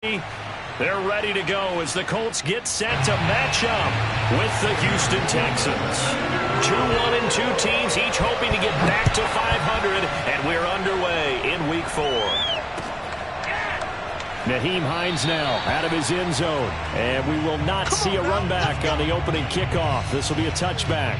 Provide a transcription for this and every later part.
They're ready to go as the Colts get set to match up with the Houston Texans. 2-1-2 teams, each hoping to get back to 500, and we're underway in Week 4. Nyheim Hines now out of his end zone, and we will not see a run back on the opening kickoff. This will be a touchback.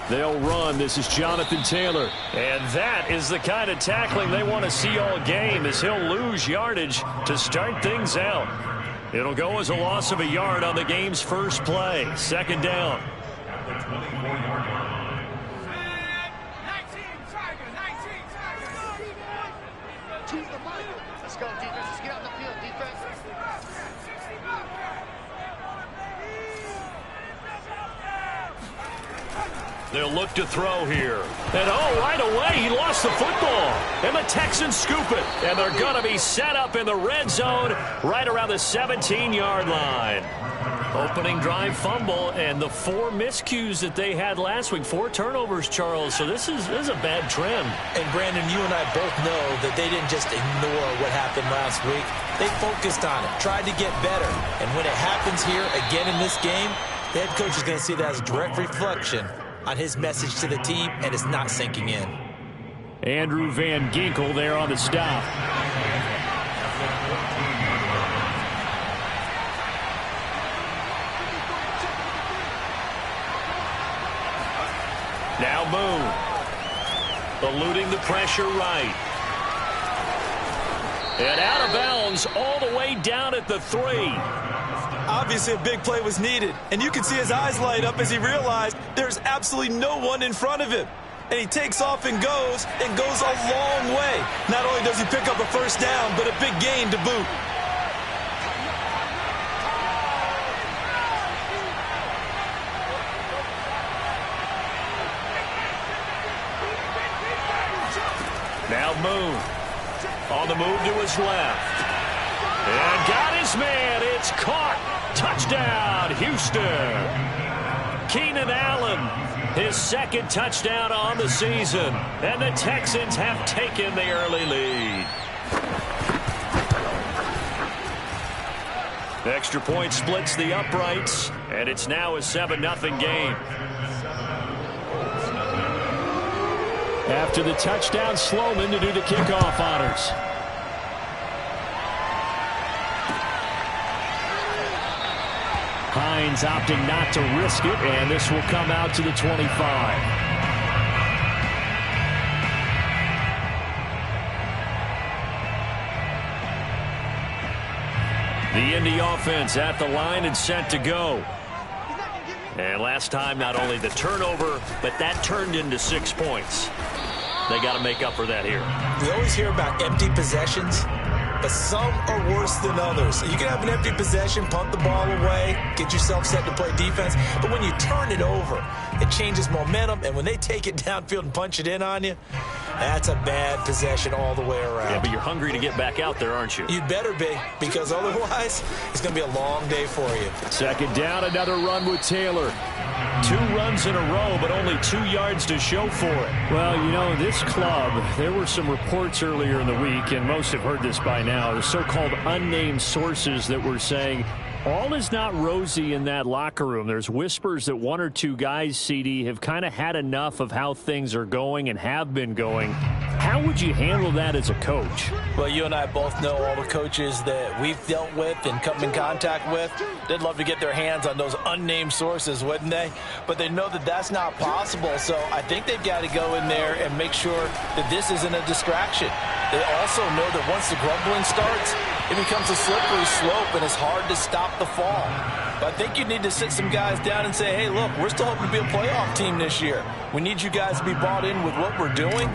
They'll run. This is Jonathan Taylor. And that is the kind of tackling they want to see all game, as he'll lose yardage to start things out. It'll go as a loss of a yard on the game's first play. Second down. Let's go, defense. Let's get out the field, defense. They'll look to throw here. And right away, he lost the football. And the Texans scoop it. And they're going to be set up in the red zone right around the 17-yard line. Opening drive fumble, and the 4 miscues that they had last week. 4 turnovers, Charles. So this is a bad trend. And, Brandon, you and I both know that they didn't just ignore what happened last week. They focused on it, tried to get better. And when it happens here again in this game, the head coach is going to see that as a direct reflection on his message to the team, and it's not sinking in. Andrew Van Ginkel there on the stop. Now Moon, eluding the pressure right. And out of bounds all the way down at the 3. Obviously, a big play was needed, and you can see his eyes light up as he realized there's absolutely no one in front of him. And he takes off and goes a long way. Not only does he pick up a first down, but a big gain to boot. Now Moon on the move to his left. And got his man. It's caught. Touchdown, Houston. Keenan Allen, his second touchdown on the season. And the Texans have taken the early lead. The extra point splits the uprights, and it's now a 7-0 game. After the touchdown, Sloman to do the kickoff honors. Hines opting not to risk it, and this will come out to the 25. The Indy offense at the line and set to go. And last time, not only the turnover, but that turned into 6 points. They got to make up for that here. We always hear about empty possessions, but some are worse than others. You can have an empty possession, punt the ball away, get yourself set to play defense, but when you turn it over, it changes momentum, and when they take it downfield and punch it in on you, that's a bad possession all the way around. Yeah, but you're hungry to get back out there, aren't you? You'd better be, because otherwise, it's going to be a long day for you. Second down, another run with Taylor. 2 runs in a row, but only 2 yards to show for it. Well, you know, this club, there were some reports earlier in the week, and most have heard this by now, the so-called unnamed sources that were saying all is not rosy in that locker room. There's whispers that 1 or 2 guys, CD, have kind of had enough of how things are going and have been going. How would you handle that as a coach? Well, you and I both know all the coaches that we've dealt with and come in contact with. They'd love to get their hands on those unnamed sources, wouldn't they? But they know that that's not possible, so I think they've got to go in there and make sure that this isn't a distraction. They also know that once the grumbling starts, it becomes a slippery slope, and it's hard to stop the fall. But I think you need to sit some guys down and say, hey, look, we're still hoping to be a playoff team this year. We need you guys to be bought in with what we're doing.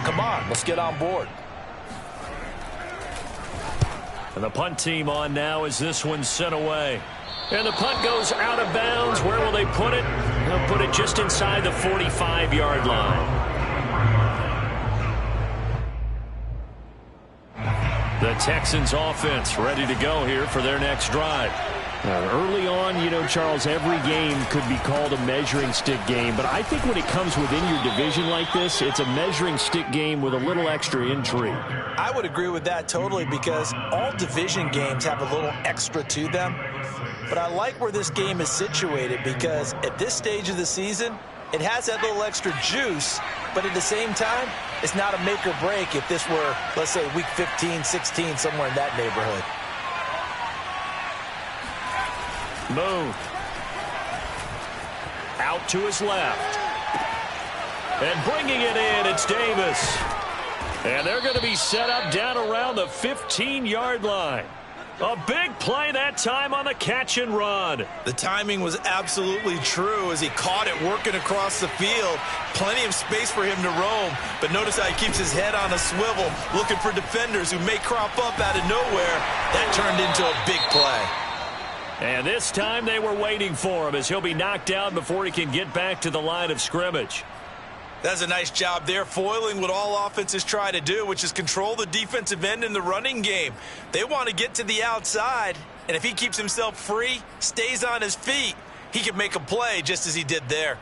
Come on, let's get on board. And the punt team on now as this one's sent away. And the punt goes out of bounds. Where will they put it? They'll put it just inside the 45-yard line. The Texans offense ready to go here for their next drive. Early on, you know, Charles, every game could be called a measuring stick game. But I think when it comes within your division like this, it's a measuring stick game with a little extra intrigue. I would agree with that totally because all division games have a little extra to them. But I like where this game is situated because at this stage of the season, it has that little extra juice. But at the same time, it's not a make or break if this were, let's say, week 15, 16, somewhere in that neighborhood. Moon. Out to his left. And bringing it in, it's Davis. And they're going to be set up down around the 15-yard line. A big play that time on the catch and run. The timing was absolutely true as he caught it working across the field. Plenty of space for him to roam. But notice how he keeps his head on a swivel, looking for defenders who may crop up out of nowhere. That turned into a big play. And this time they were waiting for him as he'll be knocked down before he can get back to the line of scrimmage. That's a nice job there, foiling what all offenses try to do, which is control the defensive end in the running game. They want to get to the outside, and if he keeps himself free, stays on his feet, he can make a play just as he did there.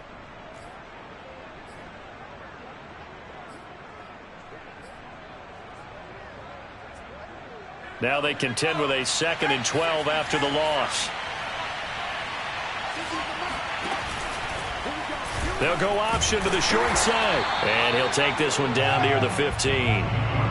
Now they contend with a 2nd and 12 after the loss. They'll go option to the short side. And he'll take this one down near the 15.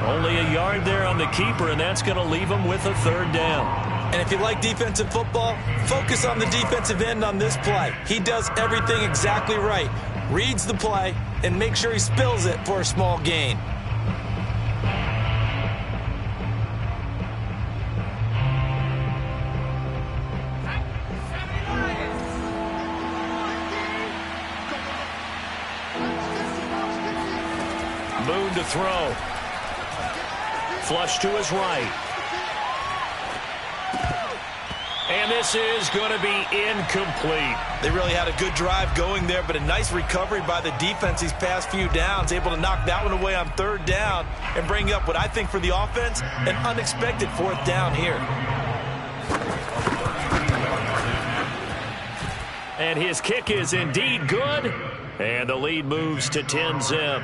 Only a yard there on the keeper, and that's going to leave him with a 3rd down. And if you like defensive football, focus on the defensive end on this play. He does everything exactly right. Reads the play and makes sure he spills it for a small gain. Moon to throw. Flush to his right. And this is going to be incomplete. They really had a good drive going there, but a nice recovery by the defense these past few downs, able to knock that one away on 3rd down and bring up what I think for the offense, an unexpected 4th down here. And his kick is indeed good. And the lead moves to 10-zip.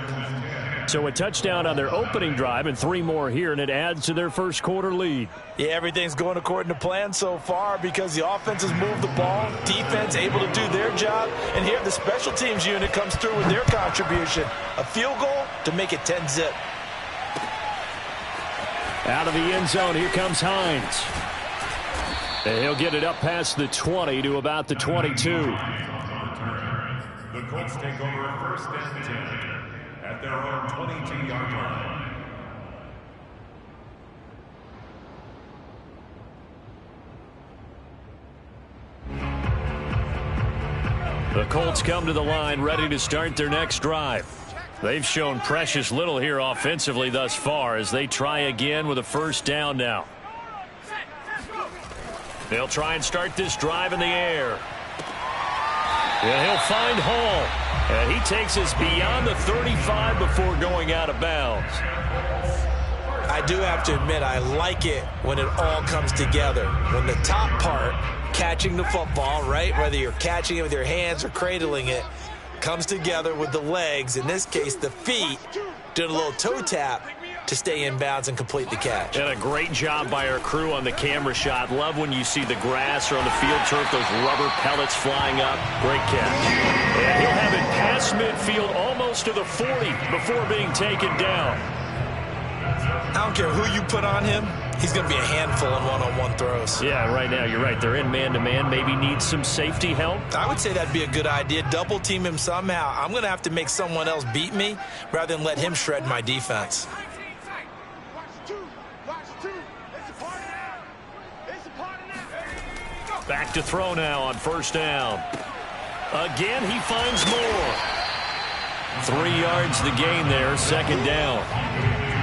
So a touchdown on their opening drive and 3 more here, and it adds to their first quarter lead. Yeah, everything's going according to plan so far because the offense has moved the ball, defense able to do their job, and here the special teams unit comes through with their contribution. A field goal to make it 10-zip. Out of the end zone, here comes Hines. And he'll get it up past the 20 to about the 22. The Colts take over 1st and 10 at their own 22-yard line. The Colts come to the line ready to start their next drive. They've shown precious little here offensively thus far as they try again with a 1st down now. They'll try and start this drive in the air. And he'll find Hall. And he takes us beyond the 35 before going out of bounds. I do have to admit, I like it when it all comes together. When the top part, catching the football, right, whether you're catching it with your hands or cradling it, comes together with the legs, in this case the feet, doing a little toe tap to stay in bounds and complete the catch. And a great job by our crew on the camera shot. Love when you see the grass or on the field turf, those rubber pellets flying up. Great catch. And he'll have it past midfield almost to the 40 before being taken down. I don't care who you put on him, he's going to be a handful in one-on-one throws. Yeah, right now, you're right. They're in man-to-man, maybe need some safety help. I would say that'd be a good idea. Double team him somehow. I'm going to have to make someone else beat me rather than let him shred my defense. Back to throw now on 1st down. Again, he finds more. 3 yards the gain there, 2nd down.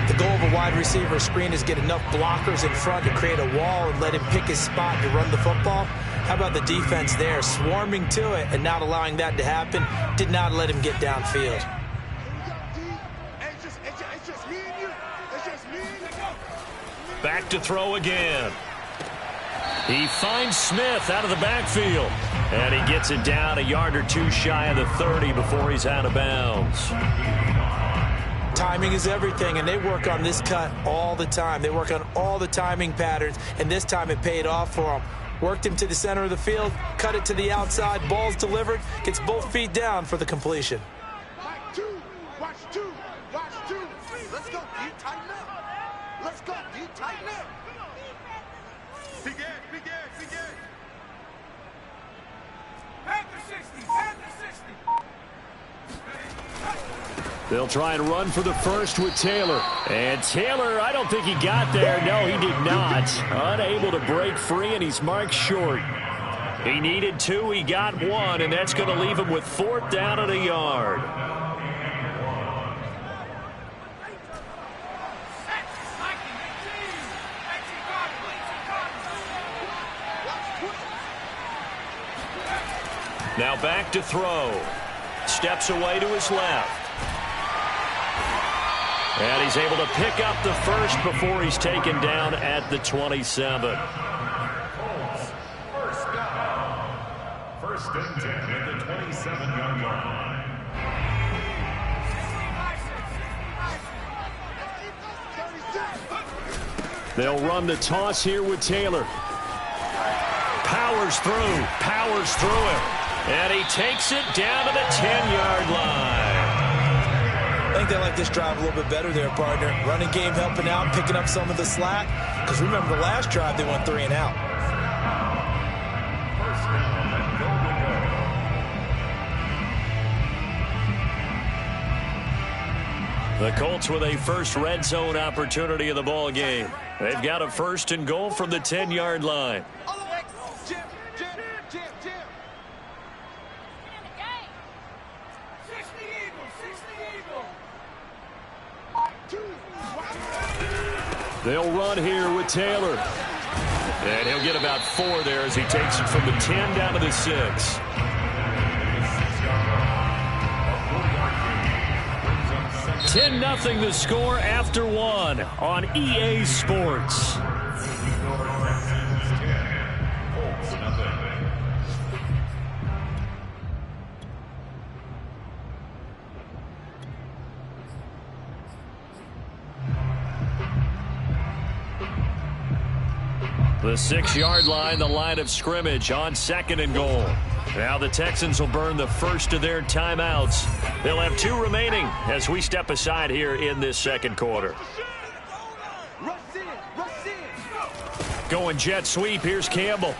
The goal of a wide receiver screen is get enough blockers in front to create a wall and let him pick his spot to run the football. How about the defense there, swarming to it and not allowing that to happen? Did not let him get downfield. Back to throw again. He finds Smith out of the backfield. And he gets it down a yard or two shy of the 30 before he's out of bounds. Timing is everything, and they work on this cut all the time. They work on all the timing patterns, and this time it paid off for him. Worked him to the center of the field, cut it to the outside, ball's delivered, gets both feet down for the completion. Watch two. Let's go, D, tighten up. Let's go, D, tighten up. Big Ed. Panther 60. They'll try and run for the first with Taylor. And Taylor, I don't think he got there. No, he did not. Unable to break free, and he's marked short. He needed 2, he got 1, and that's going to leave him with 4th down and a yard. Now back to throw. Steps away to his left. And he's able to pick up the first before he's taken down at the 27. First and 10 at the 27-yard line. They'll run the toss here with Taylor. Powers through him. And he takes it down to the 10-yard line. I think they like this drive a little bit better there, partner. Running game helping out, picking up some of the slack. Because remember, the last drive, they went 3 and out. First down and goal to go. The Colts with a first red zone opportunity in the ball game. They've got a 1st and goal from the 10-yard line. They'll run here with Taylor. And he'll get about 4 there as he takes it from the 10 down to the 6. 10-0 the score after 1 on EA Sports. The 6-yard line, the line of scrimmage on 2nd and goal. Now the Texans will burn the first of their timeouts. They'll have 2 remaining as we step aside here in this 2nd quarter. Going jet sweep, here's Campbell.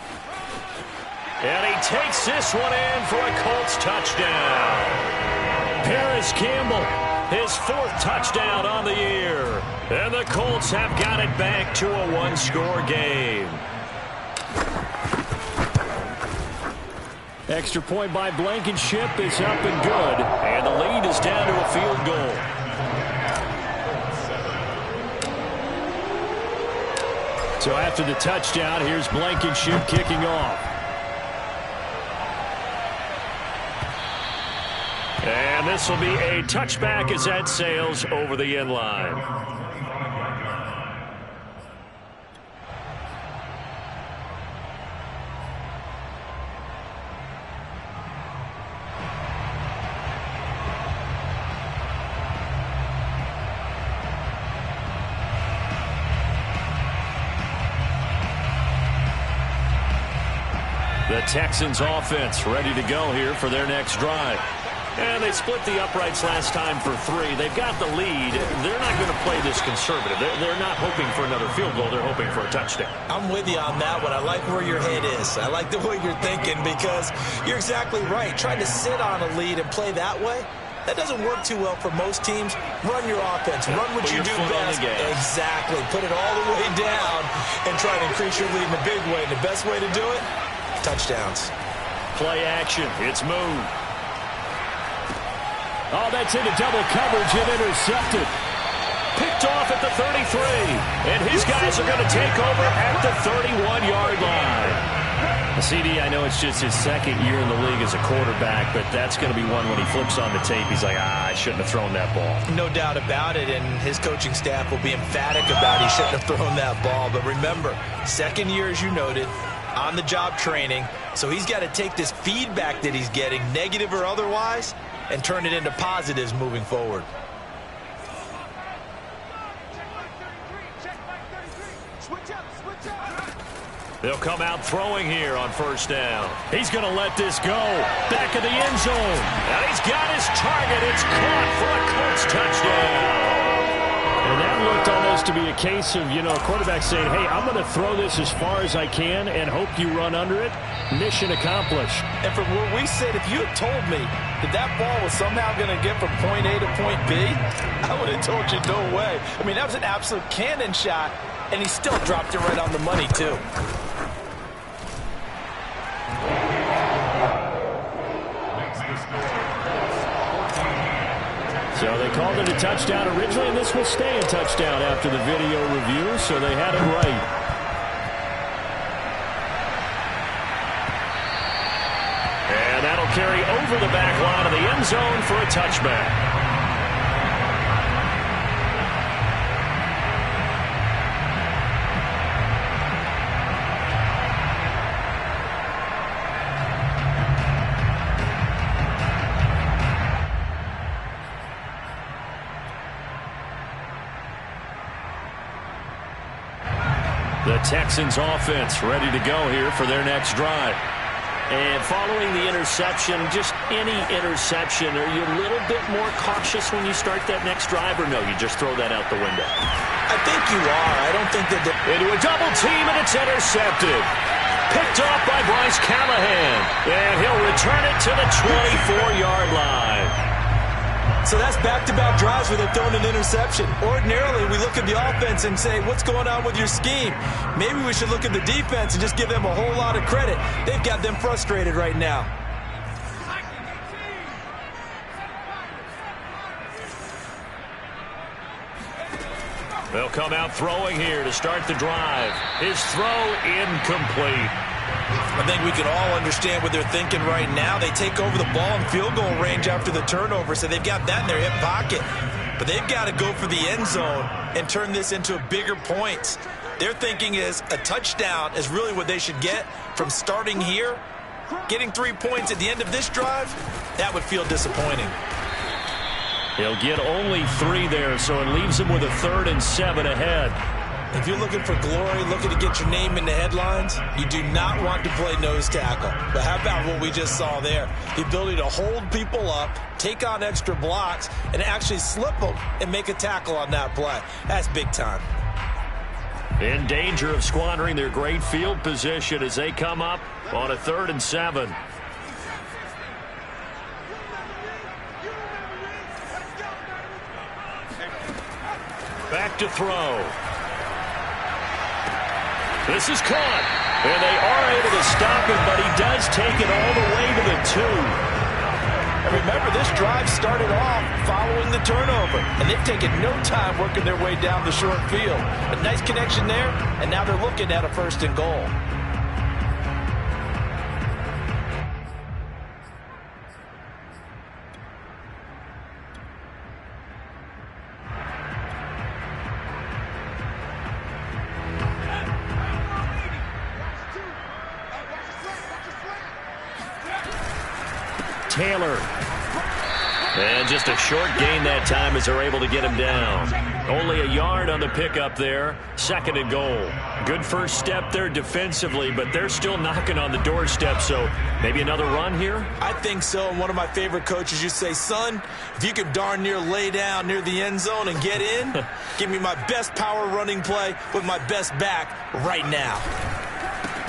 And he takes this one in for a Colts touchdown. Paris Campbell, his 4th touchdown on the year. And the Colts have got it back to a 1-score game. Extra point by Blankenship is up and good. And the lead is down to a field goal. So after the touchdown, here's Blankenship kicking off. And this will be a touchback as that sails over the end line. The Texans offense ready to go here for their next drive. And they split the uprights last time for 3. They've got the lead. They're not going to play this conservative. They're not hoping for another field goal. They're hoping for a touchdown. I'm with you on that one. I like where your head is. I like the way you're thinking because you're exactly right. Trying to sit on a lead and play that way, that doesn't work too well for most teams. Run your offense. Run what you do best. Exactly. Put it all the way down and try to increase your lead in a big way. And the best way to do it, touchdowns. Play action. It's moved. Oh, that's into double coverage and intercepted. picked off at the 33. And his guys are going to take over at the 31-yard line. CD, I know it's just his second year in the league as a quarterback, but that's going to be one when he flips on the tape. He's like, I shouldn't have thrown that ball. No doubt about it, and his coaching staff will be emphatic about he shouldn't have thrown that ball. But remember, second year, as you noted, on-the-job training, so he's got to take this feedback that he's getting, negative or otherwise, and turn it into positives moving forward. They'll come out throwing here on first down. He's going to let this go. Back of the end zone. And he's got his target. It's caught for a Colts touchdown. And that looked almost to be a case of, a quarterback saying, hey, I'm going to throw this as far as I can and hope you run under it. Mission accomplished. And from where we sit, if you had told me that ball was somehow going to get from point A to point B, I would have told you no way. I mean, that was an absolute cannon shot, and he still dropped it right on the money, too. So they called it a touchdown originally, and this will stay a touchdown after the video review, so they had it right. And that'll carry over the back line of the end zone for a touchback. The Texans offense ready to go here for their next drive. And following the interception, just any interception, are you a little bit more cautious when you start that next drive, or no, you just throw that out the window? I think you are. I don't think that into a double team, and it's intercepted. Picked off by Bryce Callahan. And he'll return it to the 24-yard line. So that's back-to-back drives where they're throwing an interception. Ordinarily, we look at the offense and say, what's going on with your scheme? Maybe we should look at the defense and just give them a whole lot of credit. They've got them frustrated right now. They'll come out throwing here to start the drive. His throw incomplete. I think we can all understand what they're thinking right now. They take over the ball in field goal range after the turnover, so they've got that in their hip pocket. But they've got to go for the end zone and turn this into bigger points. Their thinking is a touchdown is really what they should get from starting here. Getting 3 points at the end of this drive, that would feel disappointing. He'll get only 3 there, so it leaves him with a 3rd and 7 ahead. If you're looking for glory, looking to get your name in the headlines, you do not want to play nose tackle. But how about what we just saw there? The ability to hold people up, take on extra blocks, and actually slip them and make a tackle on that play. That's big time. In danger of squandering their great field position as they come up on a 3rd and 7. Back to throw. This is caught, and they are able to stop him, but he does take it all the way to the 2. And remember, this drive started off following the turnover, and they've taken no time working their way down the short field. A nice connection there, and now they're looking at a 1st and goal. Taylor. And just a short gain that time as they're able to get him down. Only a yard on the pickup there. 2nd and goal. Good first step there defensively, but they're still knocking on the doorstep, so maybe another run here? I think so. And one of my favorite coaches, you say, son, if you could darn near lay down near the end zone and get in, give me my best power running play with my best back right now.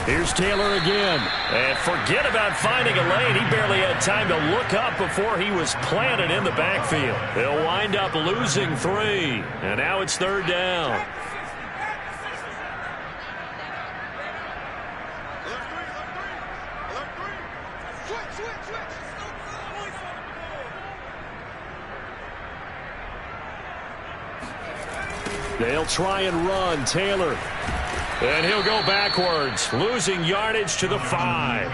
Here's Taylor again. And forget about finding a lane. He barely had time to look up before he was planted in the backfield. They'll wind up losing 3. And now it's 3rd down. They'll try and run. Taylor. And he'll go backwards, losing yardage to the 5.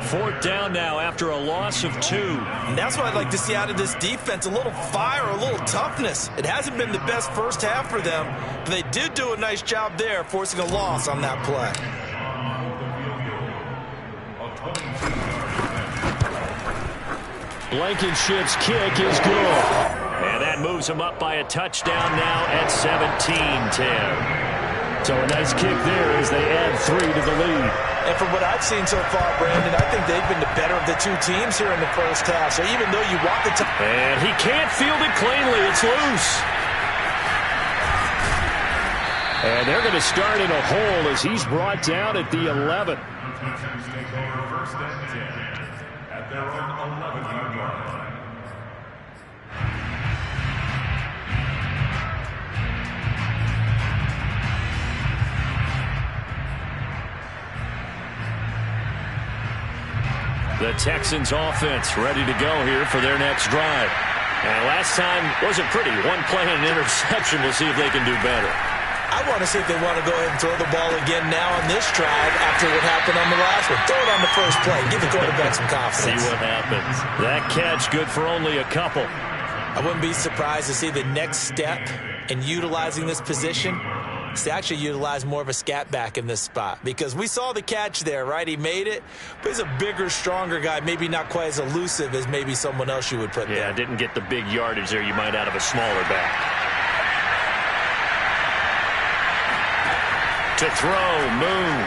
Fourth down now after a loss of 2. And that's what I'd like to see out of this defense, a little fire, a little toughness. It hasn't been the best first half for them, but they did do a nice job there, forcing a loss on that play. Blankenship's kick is good. And that moves him up by a touchdown now at 17-10. So a nice kick there as they add 3 to the lead. And from what I've seen so far, Brandon, I think they've been the better of the two teams here in the first half. So even though you want the and he can't field it cleanly. It's loose. And they're going to start in a hole as he's brought down at the 11. Texans take over first and 10 at their own 11-yard line. The Texans offense ready to go here for their next drive. And last time wasn't pretty. One play and an interception. We'll see if they can do better. I want to see if they want to go ahead and throw the ball again now on this drive after what happened on the last one. Throw it on the first play. Give the quarterback some confidence. See what happens. That catch good for only a couple. I wouldn't be surprised to see the next step in utilizing this position is to actually utilize more of a scat back in this spot, because we saw the catch there, right? He made it, but he's a bigger, stronger guy, maybe not quite as elusive as maybe someone else you would put there. Yeah, didn't get the big yardage there you might out of a smaller back. To throw, Moon.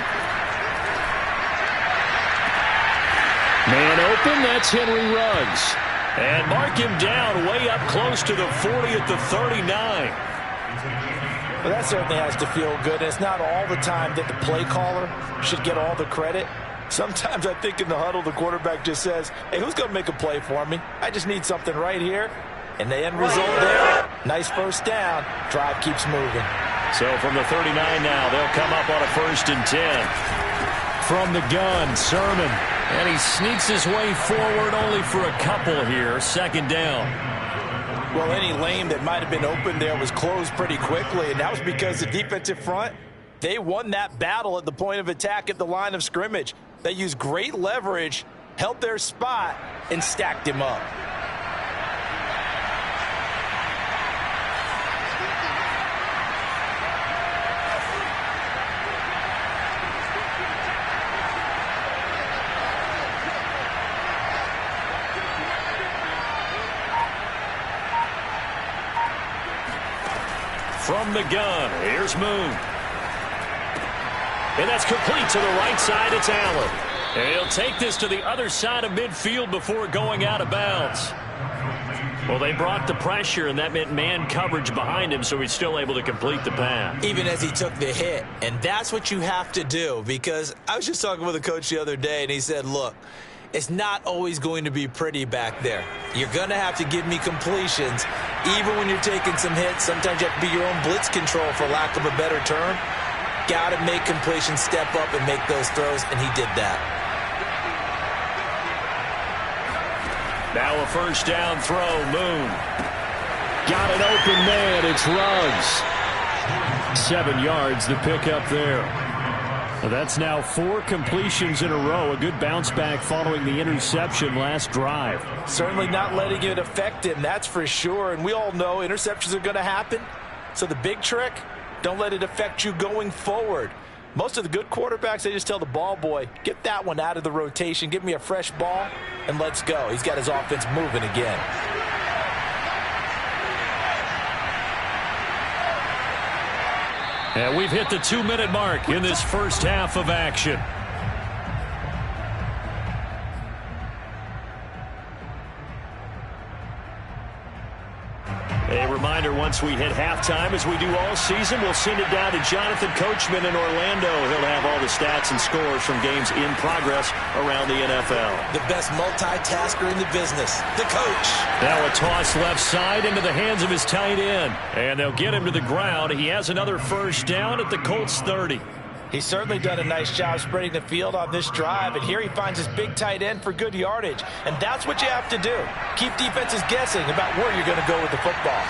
Man open, that's Henry Ruggs. And mark him down way up close to the 40 at the 39. Well, that certainly has to feel good. It's not all the time that the play caller should get all the credit. Sometimes I think in the huddle, the quarterback just says, hey, who's going to make a play for me? I just need something right here. And the end result there, nice first down. Drive keeps moving. So from the 39 now, they'll come up on a 1st and 10. From the gun, Sermon. And he sneaks his way forward only for a couple here. 2nd down. Well, any lane that might have been open there was closed pretty quickly, and that was because the defensive front, they won that battle at the point of attack at the line of scrimmage. They used great leverage, held their spot, and stacked him up. From the gun, here's Moon. And that's complete to the right side. It's Allen. And he'll take this to the other side of midfield before going out of bounds. Well, they brought the pressure, and that meant man coverage behind him, so he's still able to complete the pass. Even as he took the hit. And that's what you have to do, because I was just talking with a coach the other day, and he said, look, it's not always going to be pretty back there. You're going to have to give me completions. Even when you're taking some hits, sometimes you have to be your own blitz control, for lack of a better term. Got to make completions, step up, and make those throws, and he did that. Now a 1st down throw, Moon. Got an open man, it's Ruggs. 7 yards, the pickup there. Well, that's now 4 completions in a row. A good bounce back following the interception last drive. Certainly not letting it affect him, that's for sure. And we all know interceptions are going to happen. So the big trick, don't let it affect you going forward. Most of the good quarterbacks, they just tell the ball boy, get that one out of the rotation, give me a fresh ball, and let's go. He's got his offense moving again. And we've hit the 2-minute mark in this first half of action. A reminder, once we hit halftime, as we do all season, we'll send it down to Jonathan Coachman in Orlando. He'll have all the stats and scores from games in progress around the NFL. The best multitasker in the business, the coach. Now a toss left side into the hands of his tight end. And they'll get him to the ground. He has another 1st down at the Colts 30. He's certainly done a nice job spreading the field on this drive, and here he finds his big tight end for good yardage. And that's what you have to do. Keep defenses guessing about where you're going to go with the football.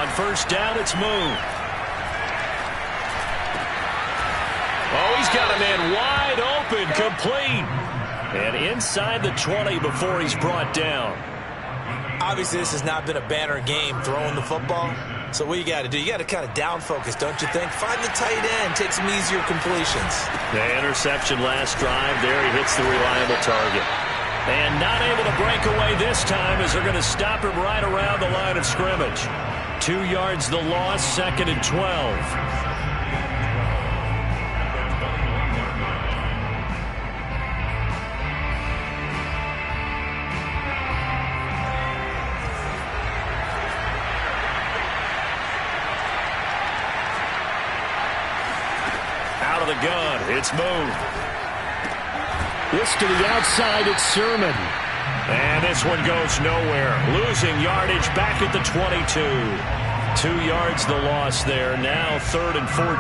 on first down, it's Moon. Oh, he's got a man wide open, complete. And inside the 20 before he's brought down. Obviously, this has not been a banner game throwing the football. So what you got to do, you got to kind of down focus, don't you think? Find the tight end, take some easier completions. The interception last drive there. He hits the reliable target. And not able to break away this time as they're going to stop him right around the line of scrimmage. 2 yards the loss, 2nd and 12. The gun, it's Moon. This to the outside, it's Sermon. And this one goes nowhere. Losing yardage back at the 22. 2 yards the loss there. Now 3rd and 14.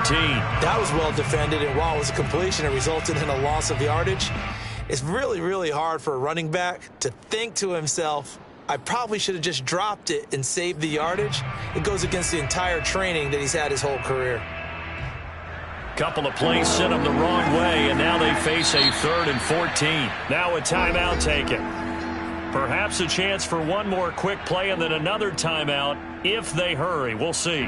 That was well defended, and while it was a completion, it resulted in a loss of yardage. It's really, really hard for a running back to think to himself, I probably should have just dropped it and saved the yardage. It goes against the entire training that he's had his whole career. Couple of plays sent them the wrong way, and now they face a 3rd and 14. Now a timeout taken. Perhaps a chance for one more quick play and then another timeout if they hurry. We'll see.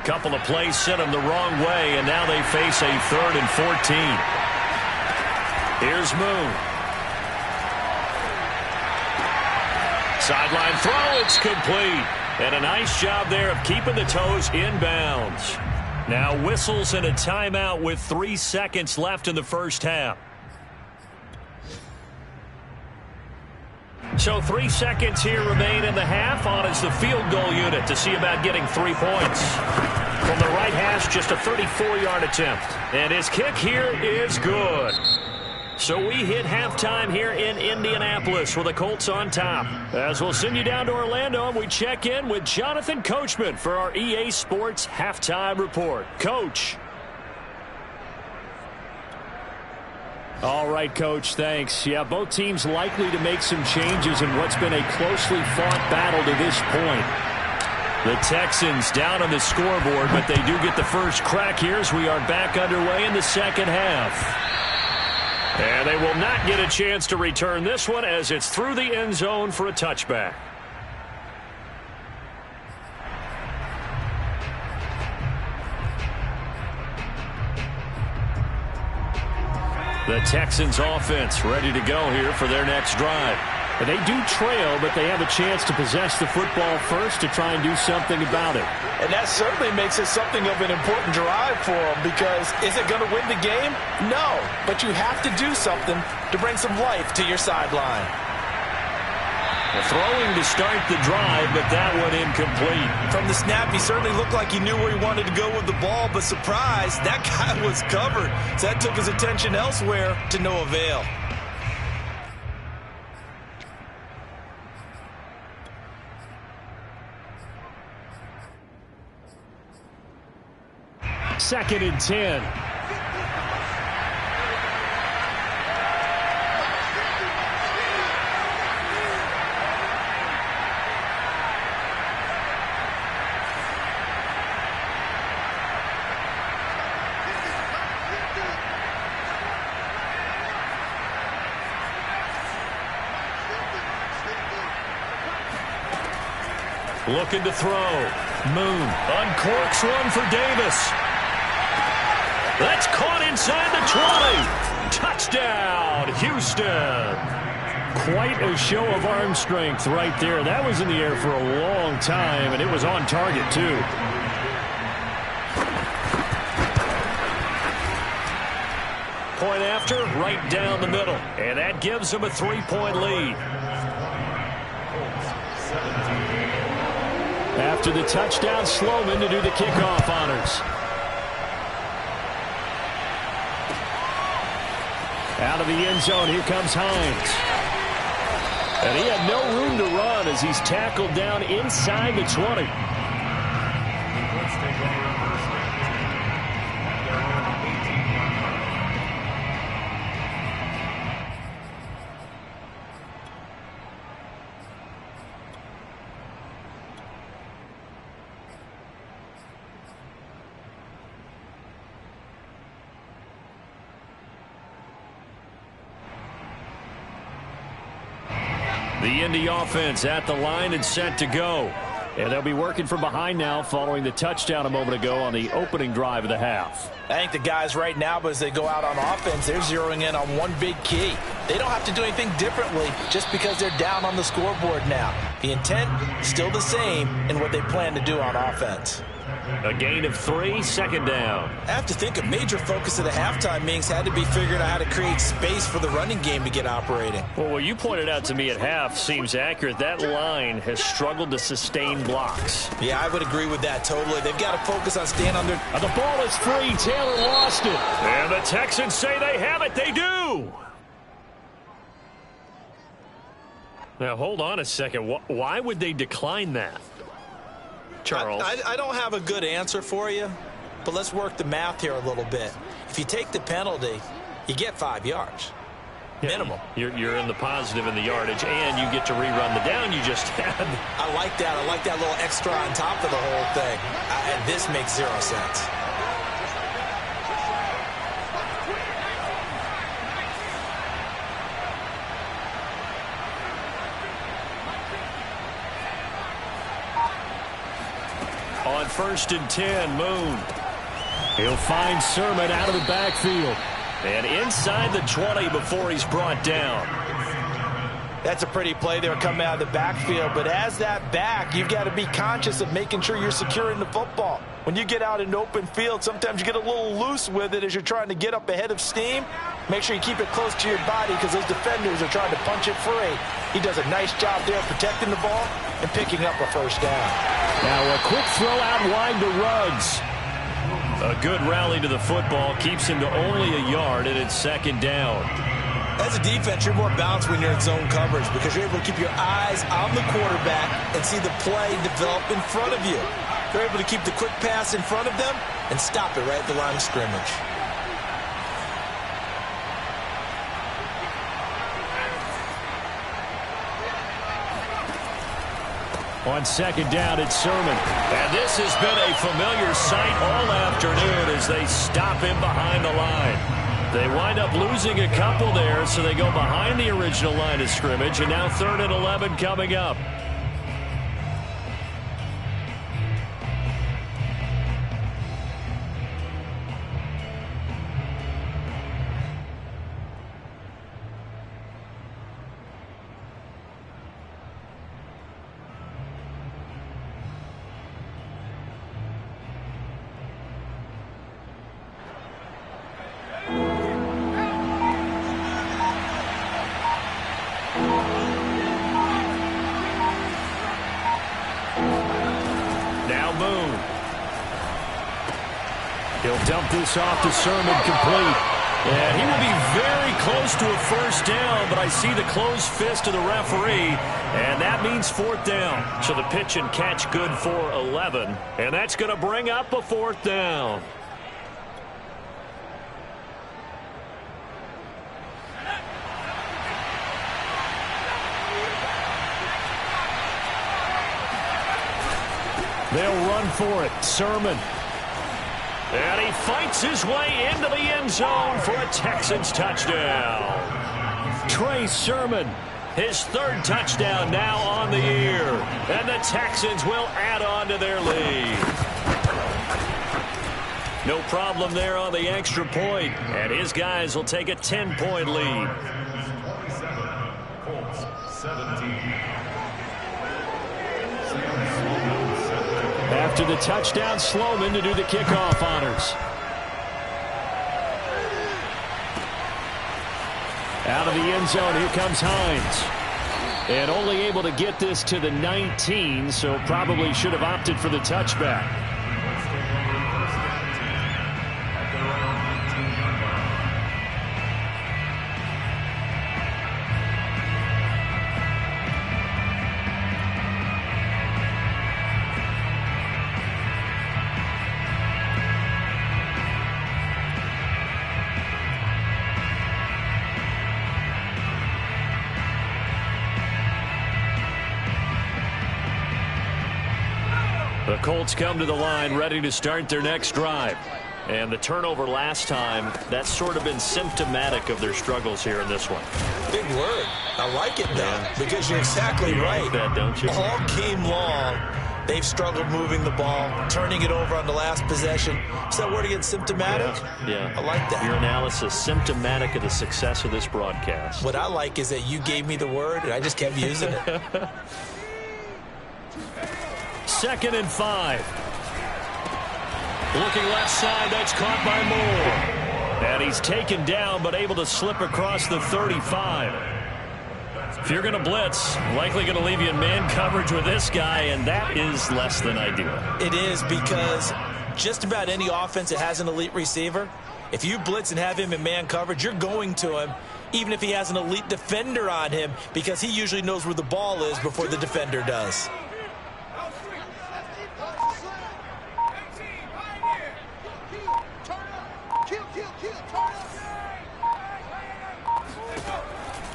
Couple of plays sent them the wrong way, and now they face a 3rd and 14. Here's Moon. Sideline throw, it's complete. And a nice job there of keeping the toes in bounds. Now whistles and a timeout with 3 seconds left in the first half. So 3 seconds here remain in the half. On is the field goal unit to see about getting 3 points. From the right hash, just a 34-yard attempt. And his kick here is good. So we hit halftime here in Indianapolis with the Colts on top. As we'll send you down to Orlando, we check in with Jonathan Coachman for our EA Sports Halftime Report. Coach. All right, Coach, thanks. Yeah, both teams likely to make some changes in what's been a closely fought battle to this point. The Texans down on the scoreboard, but they do get the first crack here as we are back underway in the second half. And they will not get a chance to return this one as it's through the end zone for a touchback. The Texans offense ready to go here for their next drive. And they do trail, but they have a chance to possess the football first to try and do something about it. And that certainly makes it something of an important drive for them, because is it going to win the game? No, but you have to do something to bring some life to your sideline. Throwing to start the drive, but that one incomplete. From the snap, he certainly looked like he knew where he wanted to go with the ball, but surprise, that guy was covered. So that took his attention elsewhere to no avail. Second and 10. Looking to throw. Moon uncorks one for Davis. That's caught inside the 20. Touchdown, Houston. Quite a show of arm strength right there. That was in the air for a long time, and it was on target, too. Point after, right down the middle. And that gives them a 3-point lead. After the touchdown, Sloman to do the kickoff honors. Out of the end zone, here comes Hines. And he had no room to run as he's tackled down inside the 20. The Indy offense at the line and set to go. And they'll be working from behind now following the touchdown a moment ago on the opening drive of the half. I think the guys right now, as they go out on offense, they're zeroing in on one big key. They don't have to do anything differently just because they're down on the scoreboard now. The intent still the same in what they plan to do on offense. A gain of 3, second down. I have to think a major focus of the halftime meetings had to be figuring out how to create space for the running game to get operating. Well, what you pointed out to me at half seems accurate. That line has struggled to sustain blocks. Yeah, I would agree with that totally. They've got to focus on staying on their... The ball is free. Taylor lost it. And the Texans say they have it. They do. Now, hold on a second. Why would they decline that? Charles. I don't have a good answer for you, but let's work the math here a little bit. If you take the penalty, you get 5 yards. Minimum. You're in the positive in the yardage, and you get to rerun the down you just had. I like that. I like that little extra on top of the whole thing. And this makes 0 sense. On 1st and 10, Moon. He'll find Sermon out of the backfield. And inside the 20 before he's brought down. That's a pretty play there coming out of the backfield. But as that back, you've got to be conscious of making sure you're securing the football. When you get out in open field, sometimes you get a little loose with it as you're trying to get up ahead of steam. Make sure you keep it close to your body because those defenders are trying to punch it free. He does a nice job there protecting the ball and picking up a first down. Now a quick throw out wide to Ruggs. A good rally to the football keeps him to only a yard, and it's second down. As a defense, you're more balanced when you're in zone coverage because you're able to keep your eyes on the quarterback and see the play develop in front of you. You're able to keep the quick pass in front of them and stop it right at the line of scrimmage. On second down, it's Sermon. And this has been a familiar sight all afternoon as they stop him behind the line. They wind up losing a couple there, so they go behind the original line of scrimmage, and now 3rd and 11 coming up. He'll dump this off to Sermon, complete. And he will be very close to a first down, but I see the closed fist of the referee, and that means 4th down. So the pitch and catch good for 11, and that's going to bring up a 4th down. They'll run for it. Sermon. And he fights his way into the end zone for a Texans touchdown. Trey Sermon, his 3rd touchdown now on the year. And the Texans will add on to their lead. No problem there on the extra point. And his guys will take a 10-point lead. 27, Colts 17. After the touchdown, Sloman to do the kickoff honors. Out of the end zone, here comes Hines. And only able to get this to the 19, so probably should have opted for the touchback. The Colts come to the line ready to start their next drive. And the turnover last time, that's sort of been symptomatic of their struggles here in this one. Big word. I like it, though, because you're exactly right. Like that, don't you? All game long, they've struggled moving the ball, turning it over on the last possession. Is that word again, symptomatic? Yeah. I like that. Your analysis, symptomatic of the success of this broadcast. What I like is that you gave me the word, and I just kept using it. 2nd and 5. Looking left side, that's caught by Moore. And he's taken down, but able to slip across the 35. If you're going to blitz, likely going to leave you in man coverage with this guy, and that is less than ideal. It is, because just about any offense that has an elite receiver, if you blitz and have him in man coverage, you're going to him, even if he has an elite defender on him, because he usually knows where the ball is before the defender does.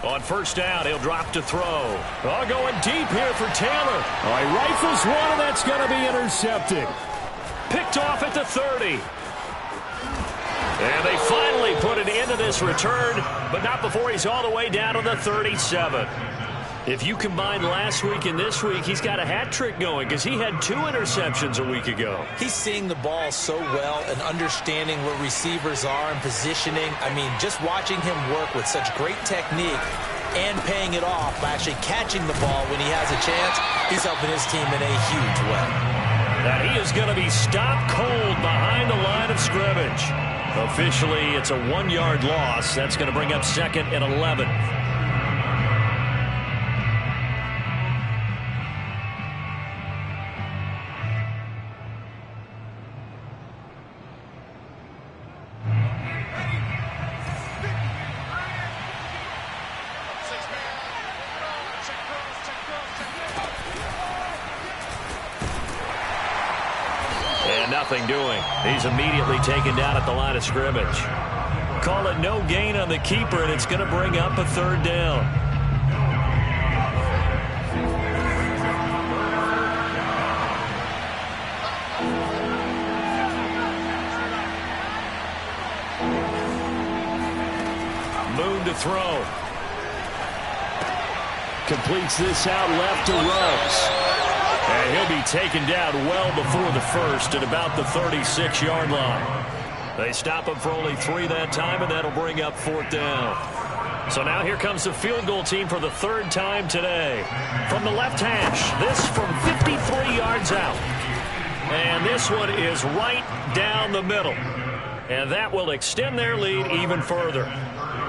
On 1st down, he'll drop to throw. Oh, going deep here for Taylor. Oh, he rifles one, and that's going to be intercepted. Picked off at the 30. And they finally put it into this return, but not before he's all the way down to the 37. If you combine last week and this week, he's got a hat trick going because he had 2 interceptions a week ago. He's seeing the ball so well and understanding where receivers are and positioning. I mean, just watching him work with such great technique and paying it off by actually catching the ball when he has a chance, he's helping his team in a huge way. Now he is going to be stopped cold behind the line of scrimmage. Officially, it's a 1-yard loss. That's going to bring up 2nd and 11. Nothing doing. He's immediately taken down at the line of scrimmage. Call it no gain on the keeper, and it's going to bring up a 3rd down. Moon to throw. Completes this out left to Ruggs. And he'll be taken down well before the 1st at about the 36-yard line. They stop him for only 3 that time, and that'll bring up 4th down. So now here comes the field goal team for the 3rd time today. From the left hash, this from 53 yards out. And this one is right down the middle. And that will extend their lead even further.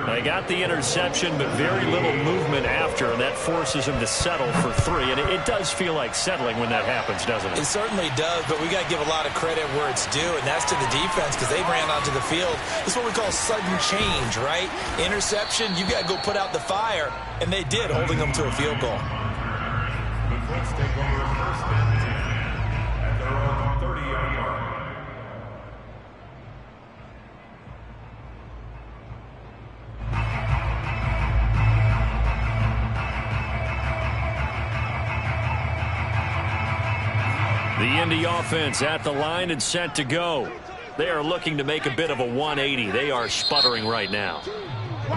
They got the interception, but very little movement after, and that forces him to settle for 3. And it does feel like settling when that happens, doesn't it? It certainly does, but we got to give a lot of credit where it's due, and that's to the defense because they ran onto the field. This is what we call sudden change, right? Interception, you got to go put out the fire, and they did, holding them to a field goal. The Colts take over 1st and 10 at their own 30-yard line. The Indy offense at the line and set to go. They are looking to make a bit of a 180. They are sputtering right now.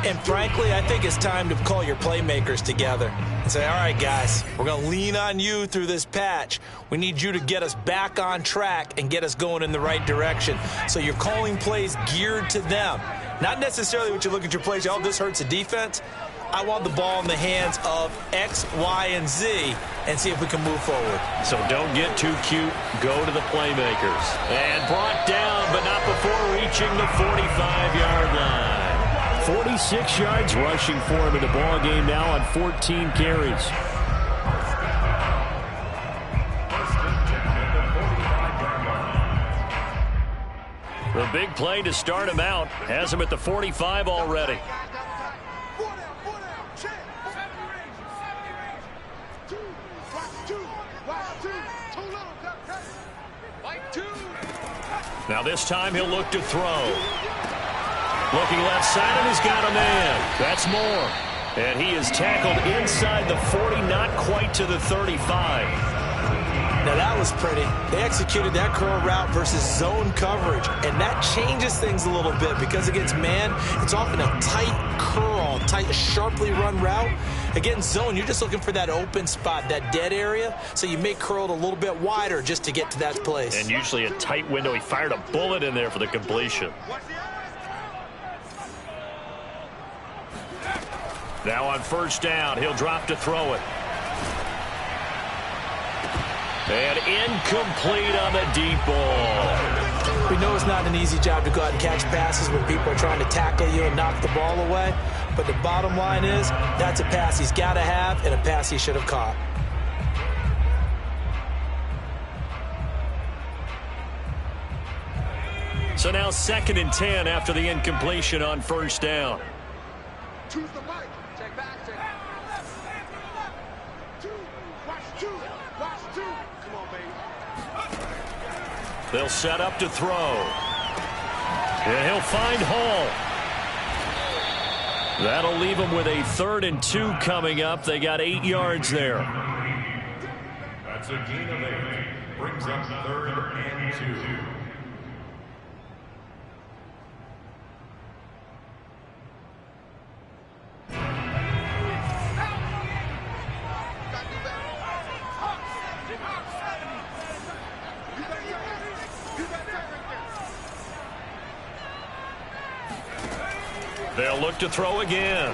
And frankly, I think it's time to call your playmakers together and say, all right, guys, we're going to lean on you through this patch. We need you to get us back on track and get us going in the right direction. So you're calling plays geared to them. Not necessarily what you look at your plays, oh, this hurts the defense. I want the ball in the hands of X, Y, and Z and see if we can move forward. So don't get too cute. Go to the playmakers. And brought down, but not before reaching the 45-yard line. 46 yards rushing for him in the ball game now on 14 carries. The big play to start him out has him at the 45 already. Now this time he'll look to throw. Looking left side, and he's got a man. That's Moore. And he is tackled inside the 40, not quite to the 35. Now that was pretty. They executed that curl route versus zone coverage, and that changes things a little bit because against man, it's often a tight curl, tight, sharply run route. Against zone, you're just looking for that open spot, that dead area, so you may curl it a little bit wider just to get to that place. And usually a tight window. He fired a bullet in there for the completion. Now on first down, he'll drop to throw it. And incomplete on the deep ball. We know it's not an easy job to go out and catch passes when people are trying to tackle you and knock the ball away. But the bottom line is, that's a pass he's got to have and a pass he should have caught. So now 2nd and 10 after the incompletion on first down. Choose the mic. Check back, check back. Two. Watch two. Watch two. Come on, baby. They'll set up to throw. And he'll find Hall. That'll leave him with a 3rd and 2 coming up. They got 8 yards there. That's a gain of 8. Brings up 3rd and 2. They'll look to throw again.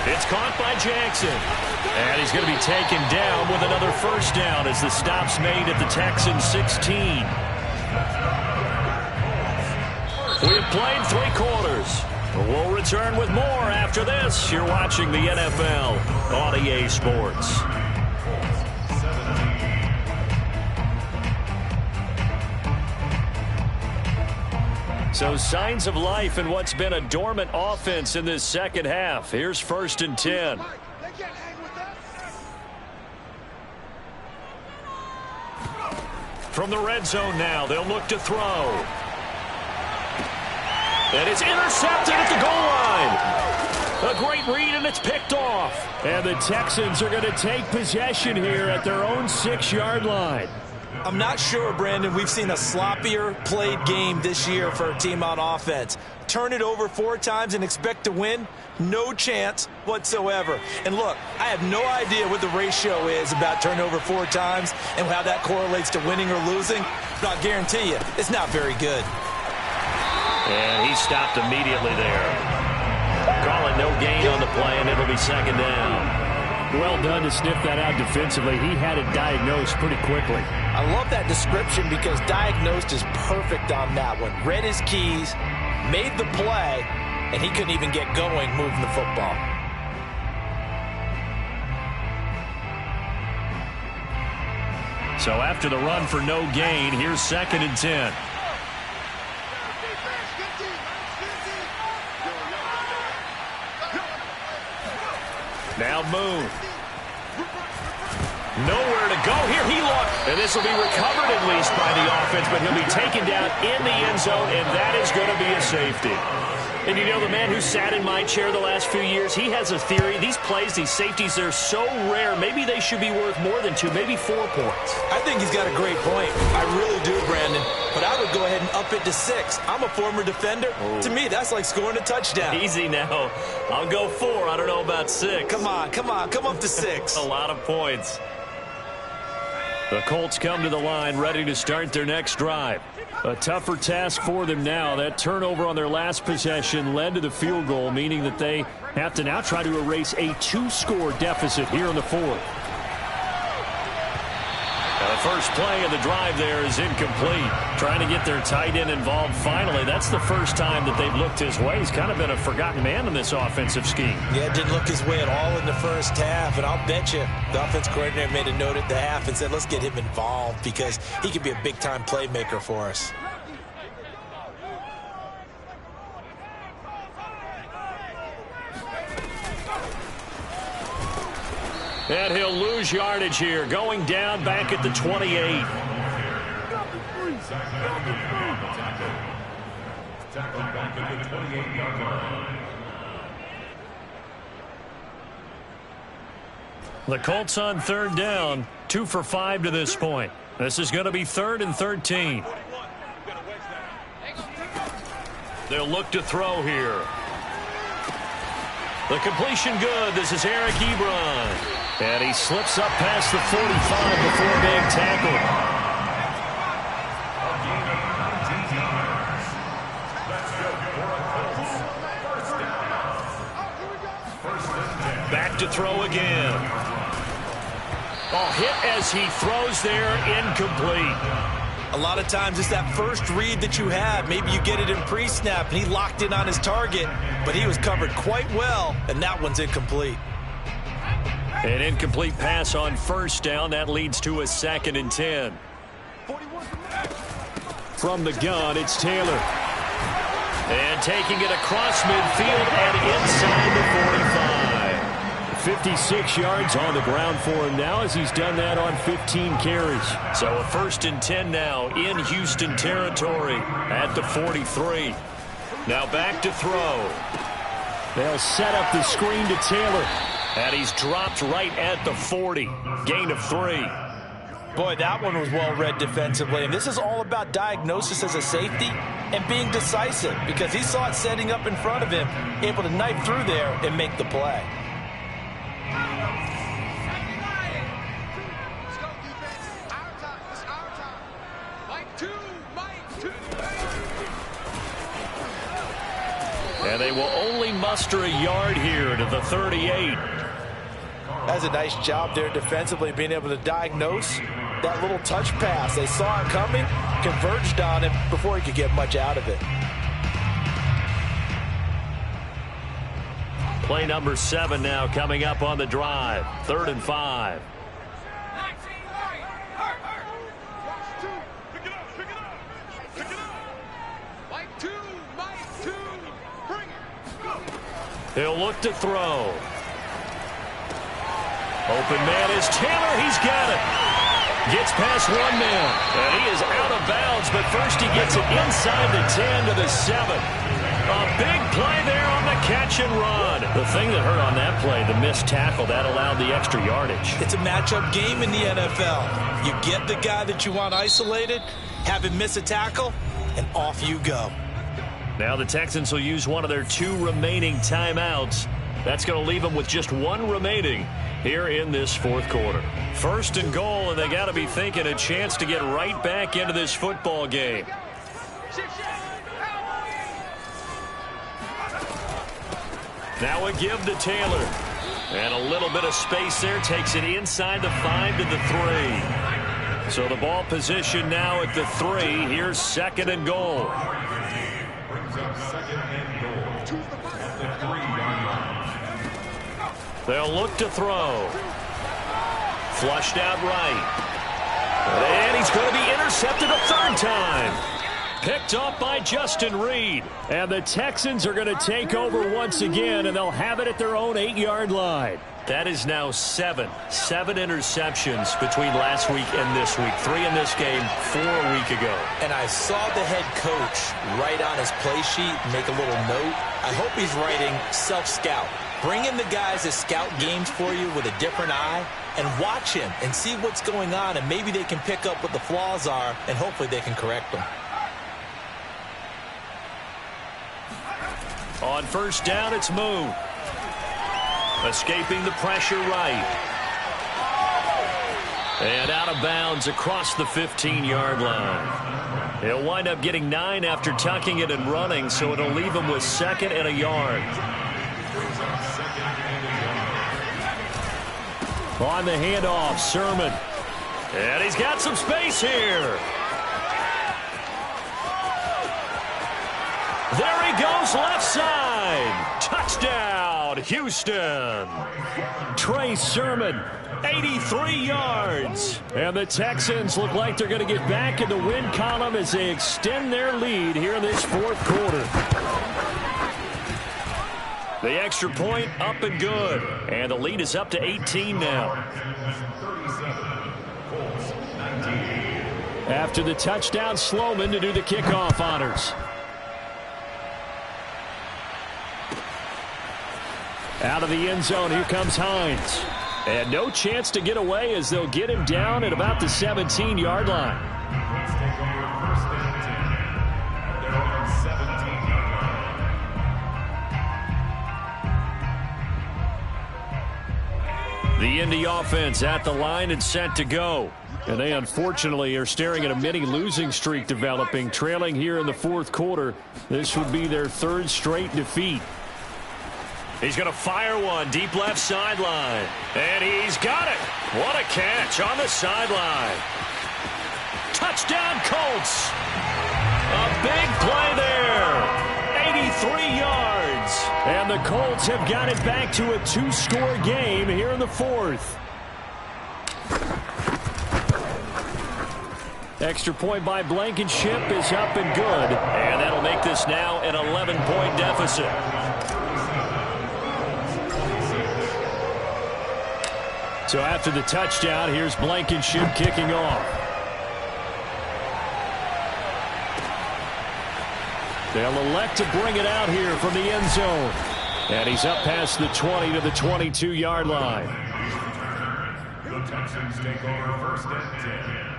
It's caught by Jackson. And he's going to be taken down with another first down as the stop's made at the Texans 16. We've played 3 quarters. We'll return with more after this. You're watching the NFL on EA Sports. So signs of life in what's been a dormant offense in this second half. Here's 1st and 10. From the red zone now, they'll look to throw. And it's intercepted at the goal line. A great read, and it's picked off. And the Texans are going to take possession here at their own 6-yard line. I'm not sure, Brandon, we've seen a sloppier played game this year for a team on offense. Turn it over 4 times and expect to win? No chance whatsoever. And look, I have no idea what the ratio is about turnover 4 times and how that correlates to winning or losing. But I'll guarantee you, it's not very good. And he stopped immediately there. Call it no gain on the play, and it'll be 2nd down. Well done to sniff that out defensively. He had it diagnosed pretty quickly. I love that description because diagnosed is perfect on that one. Read his keys, made the play, and he couldn't even get going moving the football. So after the run for no gain, here's 2nd and 10. Now Moon. Nowhere to go. Here he looks. And this will be recovered at least by the offense, but he'll be taken down in the end zone, and that is going to be a safety. And you know, the man who sat in my chair the last few years, he has a theory. These plays, these safeties, they're so rare. Maybe they should be worth more than 2, maybe 4 points. I think he's got a great point. I really do, Brandon. But I would go ahead and up it to 6. I'm a former defender. Oh. To me, that's like scoring a touchdown. Easy now. I'll go 4. I don't know about 6. Come on. Come up to 6. A lot of points. The Colts come to the line ready to start their next drive. A tougher task for them now. That turnover on their last possession led to the field goal, meaning that they have to now try to erase a 2-score deficit here in the 4th. The first play of the drive there is incomplete. Trying to get their tight end involved finally. That's the first time that they've looked his way. He's kind of been a forgotten man in this offensive scheme. Yeah, it didn't look his way at all in the first half. And I'll bet you the offense coordinator made a note at the half and said, let's get him involved because he could be a big-time playmaker for us. And he'll lose yardage here, going down back at the 28. Tackled back at the 28-yard line. The Colts on 3rd down. 2 for 5 to this point. This is going to be 3rd and 13. They'll look to throw here. The completion good. This is Eric Ebron. And he slips up past the 45 before being tackled. Back to throw again. Hit as he throws there, incomplete. A lot of times it's that first read that you have. Maybe you get it in pre-snap, and he locked in on his target, but he was covered quite well, and that one's incomplete. An incomplete pass on first down. That leads to a 2nd and 10. From the gun, it's Taylor. And taking it across midfield and inside the 45. 56 yards on the ground for him now as he's done that on 15 carries. So a 1st and 10 now in Houston territory at the 43. Now back to throw. They'll set up the screen to Taylor. And he's dropped right at the 40. Gain of 3. Boy, that one was well read defensively. And this is all about diagnosis as a safety and being decisive because he saw it setting up in front of him, able to knife through there and make the play. And they will only muster a yard here to the 38. That's a nice job there defensively, being able to diagnose that little touch pass. They saw it coming, converged on him before he could get much out of it. Play number 7 now coming up on the drive. 3rd and 5. He'll look to throw. Open man is Taylor. He's got it. Gets past one man. And he is out of bounds, but first he gets it inside the 10 to the 7. A big play there on the catch and run. The thing that hurt on that play, the missed tackle, that allowed the extra yardage. It's a matchup game in the NFL. You get the guy that you want isolated, have him miss a tackle, and off you go. Now the Texans will use one of their 2 remaining timeouts. That's going to leave them with just 1 remaining here in this 4th quarter. 1st and goal, and they got to be thinking a chance to get right back into this football game. Now a give to Taylor. And a little bit of space there. Takes it inside the 5 to the 3. So the ball position now at the 3. Here's 2nd and goal. They'll look to throw. Flushed out right. And he's going to be intercepted a 3rd time. Picked off by Justin Reed. And the Texans are going to take over once again, and they'll have it at their own 8-yard line. That is now 7 interceptions between last week and this week. 3 in this game, 4 a week ago. And I saw the head coach write on his play sheet, make a little note. I hope he's writing self-scout. Bring in the guys that scout games for you with a different eye and watch him and see what's going on, and maybe they can pick up what the flaws are, and hopefully they can correct them. On 1st down, it's Moon. Escaping the pressure right. And out of bounds across the 15-yard line. He'll wind up getting 9 after tucking it and running, so it'll leave him with 2nd and a yard. On the handoff, Sermon. And he's got some space here. There he goes, left side. Touchdown, Houston. Trey Sermon, 83 yards. And the Texans look like they're going to get back in the win column as they extend their lead here in this 4th quarter. The extra point up and good. And the lead is up to 18 now. After the touchdown, Sloman to do the kickoff honors. Out of the end zone, here comes Hines. And no chance to get away as they'll get him down at about the 17-yard line. Let's take over first and 10 at their own 17-yard line. The Indy offense at the line and set to go. And they unfortunately are staring at a mini losing streak developing, trailing here in the fourth quarter. This would be their third straight defeat. He's going to fire one deep left sideline. And he's got it. What a catch on the sideline. Touchdown Colts. A big play there. 83 yards. And the Colts have got it back to a two-score game here in the fourth. Extra point by Blankenship is up and good. And that'll make this now an 11-point deficit. So after the touchdown, here's Blankenship kicking off. They'll elect to bring it out here from the end zone. And he's up past the 20 to the 22-yard line. The Texans take over first and 10.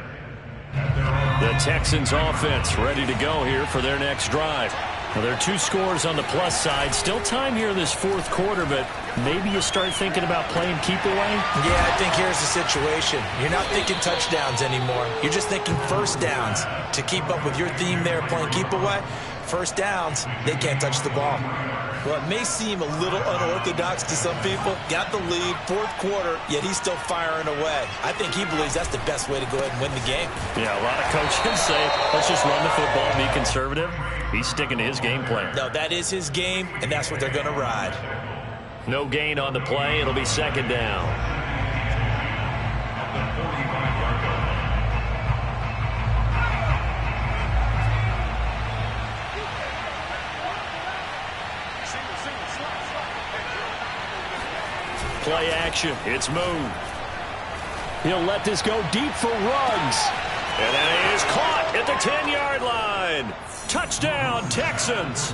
The Texans offense ready to go here for their next drive. Well, there are two scores on the plus side. Still time here in this fourth quarter, but maybe you start thinking about playing keep away? Yeah, I think here's the situation. You're not thinking touchdowns anymore. You're just thinking first downs. To keep up with your theme there, playing keep away, first downs, they can't touch the ball. Well, it may seem a little unorthodox to some people. Got the lead, fourth quarter, yet he's still firing away. I think he believes that's the best way to go ahead and win the game. Yeah, a lot of coaches say, let's just run the football and be conservative. He's sticking to his game plan. No, that is his game, and that's what they're going to ride. No gain on the play. It'll be second down. Play action. It's moved. He'll let this go deep for Ruggs. And then it is caught at the 10-yard line. Touchdown, Texans.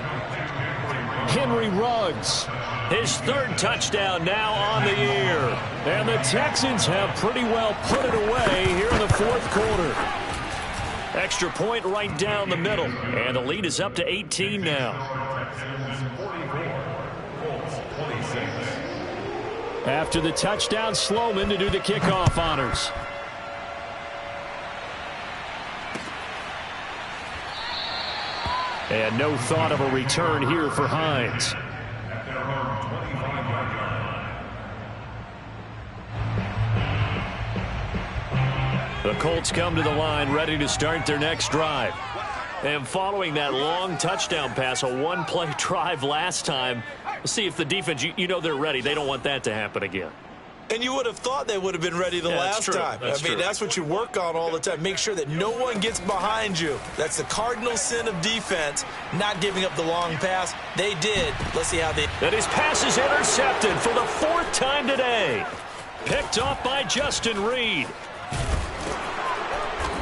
Henry Ruggs, his third touchdown now on the year. And the Texans have pretty well put it away here in the fourth quarter. Extra point right down the middle. And the lead is up to 18 now. Texans 44, Colts 26. After the touchdown, Sloman to do the kickoff honors. And no thought of a return here for Hines. At their own 25-yard line. The Colts come to the line ready to start their next drive. And following that long touchdown pass, a one-play drive last time, we'll see if the defense, you know they're ready. They don't want that to happen again. And you would have thought they would have been ready the last time. I mean, that's what you work on all the time. Make sure that no one gets behind you. That's the cardinal sin of defense, not giving up the long pass. They did. Let's see how they... And his pass is intercepted for the fourth time today. Picked off by Justin Reed.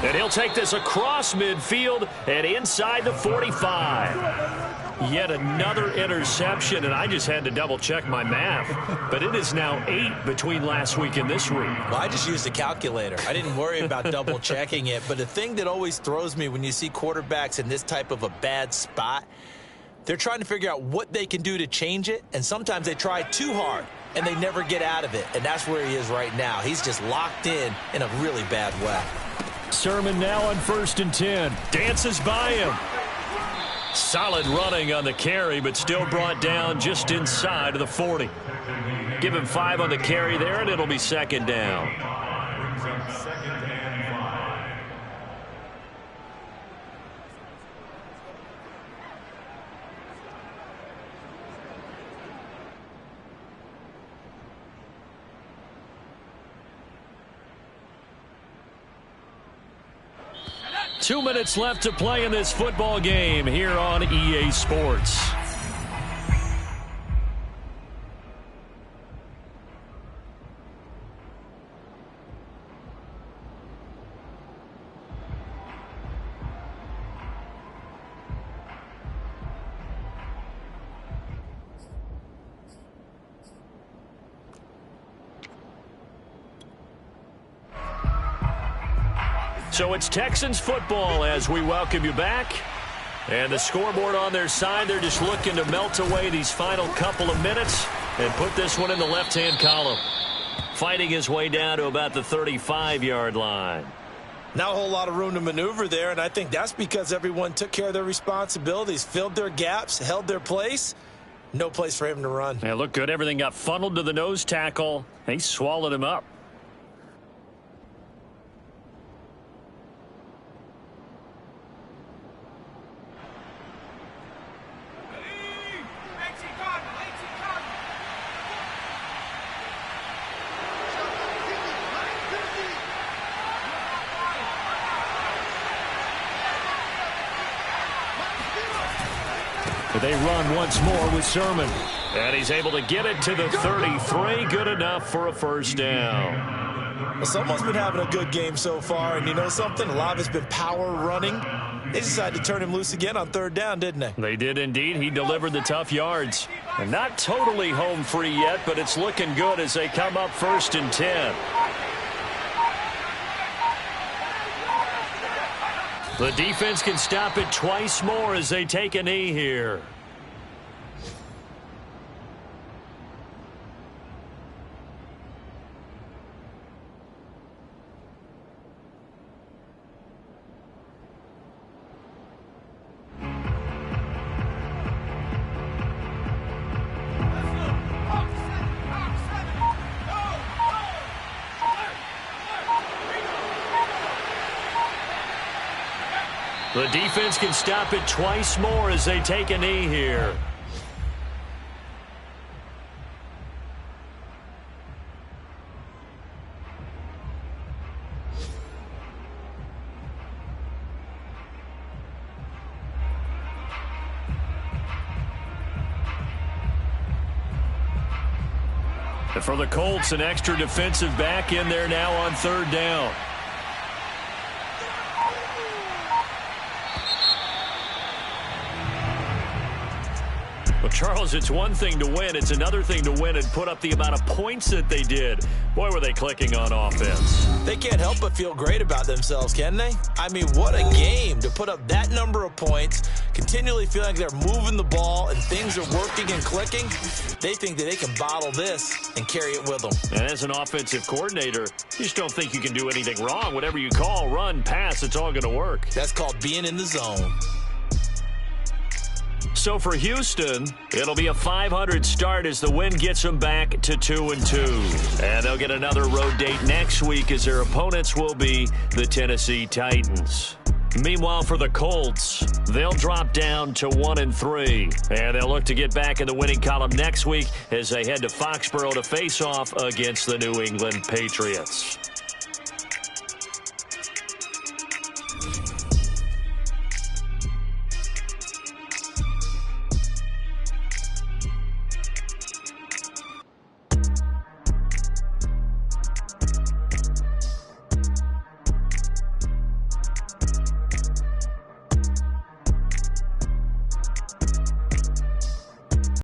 And he'll take this across midfield and inside the 45. Yet another interception, and I just had to double-check my math. But it is now 8 between last week and this week. Well, I just used a calculator. I didn't worry about double-checking it. But the thing that always throws me when you see quarterbacks in this type of a bad spot, they're trying to figure out what they can do to change it, and sometimes they try too hard, and they never get out of it. And that's where he is right now. He's just locked in a really bad way. Sermon now on 1st and 10. Dances by him. Solid running on the carry, but still brought down just inside of the 40. Give him 5 on the carry there, and it'll be second down. Brings up second and 5. 2 minutes left to play in this football game here on EA Sports. So it's Texans football as we welcome you back. And the scoreboard on their side, they're just looking to melt away these final couple of minutes and put this one in the left-hand column. Fighting his way down to about the 35-yard line. Not a whole lot of room to maneuver there, and I think that's because everyone took care of their responsibilities, filled their gaps, held their place. No place for him to run. Yeah, looked good. Everything got funneled to the nose tackle. He swallowed him up. They run once more with Sermon. And he's able to get it to the 33. Good enough for a first down. Well, someone's been having a good game so far, and you know something? A lot of it's been power running. They decided to turn him loose again on third down, didn't they? They did indeed. He delivered the tough yards. And not totally home free yet, but it's looking good as they come up 1st and 10. The defense can stop it twice more as they take a knee here. The defense can stop it twice more as they take a knee here. And for the Colts, an extra defensive back in there now on third down. Well, Charles, it's one thing to win. It's another thing to win and put up the amount of points that they did. Boy, were they clicking on offense. They can't help but feel great about themselves, can they? I mean, what a game to put up that number of points, continually feeling like they're moving the ball and things are working and clicking. They think that they can bottle this and carry it with them. And as an offensive coordinator, you just don't think you can do anything wrong. Whatever you call, run, pass, it's all going to work. That's called being in the zone. So for Houston, it'll be a .500 start as the win gets them back to 2-2. And they'll get another road date next week as their opponents will be the Tennessee Titans. Meanwhile, for the Colts, they'll drop down to 1-3. And they'll look to get back in the winning column next week as they head to Foxborough to face off against the New England Patriots.